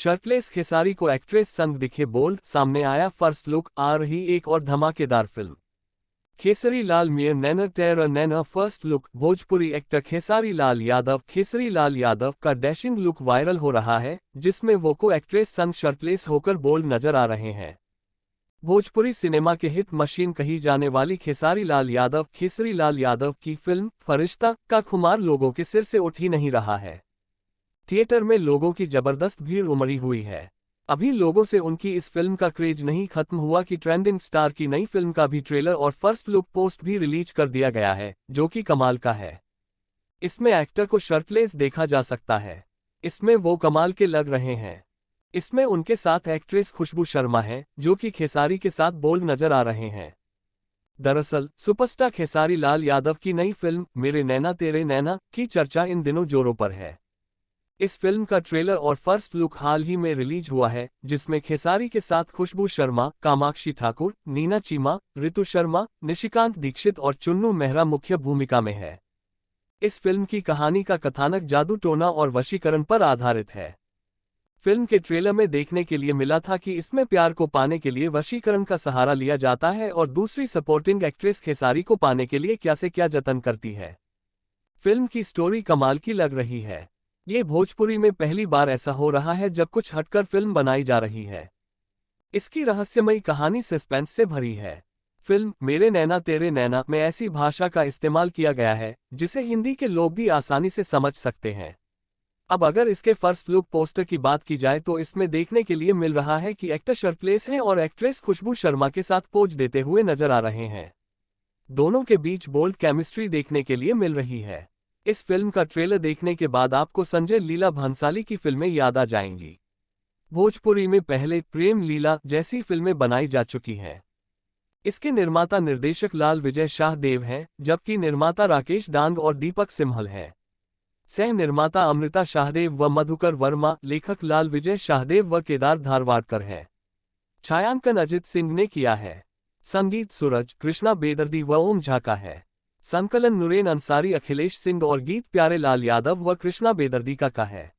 Shirtless Khesari को actress संग दिखे बोल्ड, सामने आया फर्स्ट लुक, आ रही एक और धमाकेदार फिल्म। खेसरी लाल मियर Naina terror Naina first look. Bhojpuri actor Khesari Lal Yadav का डैशिंग लुक वायरल हो रहा है, जिसमें वो को एक्ट्रेस संग शर्टलेस होकर बोल्ड नजर आ रहे हैं। भोजपुरी सिनेमा के हिट मशीन कही जाने वाली खेसरी लाल यादव की फिल्म फरिश्ता का खुमार लोगों के सिर से उठ ही नहीं रहा है। थिएटर में लोगों की जबरदस्त भीड़ उमड़ी हुई है। अभी लोगों से उनकी इस फिल्म का क्रेज नहीं खत्म हुआ कि ट्रेंडिंग स्टार की नई फिल्म का भी ट्रेलर और फर्स्ट लुक पोस्ट भी रिलीज कर दिया गया है, जो कि कमाल का है। इसमें एक्टर को शर्टलेस देखा जा सकता है। इसमें वो कमाल के लग रहे हैं। इसमें उनके साथ एक्ट्रेस खुशबू शर्मा है, जो कि खेसारी के साथ बोल्ड नजर आ रहे हैं। दरअसल सुपरस्टार खेसारी लाल यादव की नई फिल्म मेरे नैना तेरे नैना की चर्चा इन दिनों जोरों पर है। इस फिल्म का ट्रेलर और फर्स्ट लुक हाल ही में रिलीज हुआ है, जिसमें खेसारी के साथ खुशबू शर्मा, कामाक्षी ठाकुर, नीना चीमा, ऋतु शर्मा, निशिकांत दीक्षित और चुन्नू मेहरा मुख्य भूमिका में है। इस फिल्म की कहानी का कथानक जादू टोना और वशीकरण पर आधारित है। फिल्म के ट्रेलर में देखने के लिए मिला था कि इसमें प्यार को पाने के लिए वशीकरण का सहारा लिया जाता है और दूसरी सपोर्टिंग एक्ट्रेस खेसारी को पाने के लिए क्या से क्या जतन करती है। फिल्म की स्टोरी कमाल की लग रही है। ये भोजपुरी में पहली बार ऐसा हो रहा है जब कुछ हटकर फिल्म बनाई जा रही है। इसकी रहस्यमयी कहानी सस्पेंस से भरी है। फिल्म मेरे नैना तेरे नैना में ऐसी भाषा का इस्तेमाल किया गया है जिसे हिंदी के लोग भी आसानी से समझ सकते हैं। अब अगर इसके फर्स्ट लुक पोस्टर की बात की जाए तो इसमें देखने के लिए मिल रहा है कि एक्टर शर्टलेस हैं और एक्ट्रेस खुशबू शर्मा के साथ पोज देते हुए नजर आ रहे हैं। दोनों के बीच बोल्ड केमिस्ट्री देखने के लिए मिल रही है। इस फिल्म का ट्रेलर देखने के बाद आपको संजय लीला भंसाली की फिल्में याद आ जाएंगी। भोजपुरी में पहले प्रेम लीला जैसी फिल्में बनाई जा चुकी हैं। इसके निर्माता निर्देशक लाल विजय शाहदेव हैं, जबकि निर्माता राकेश डांग और दीपक सिम्हल हैं। सह निर्माता अमृता शाहदेव व मधुकर वर्मा, लेखक लाल विजय शाहदेव व केदार धारवाड़कर हैं। छायांकन अजित सिंह ने किया है। संगीत सूरज, कृष्णा बेदर्दी व ओम झा का है। संकलन नुरेन अंसारी, अखिलेश सिंह और गीत प्यारे लाल यादव व कृष्णा बेदर्दी का है।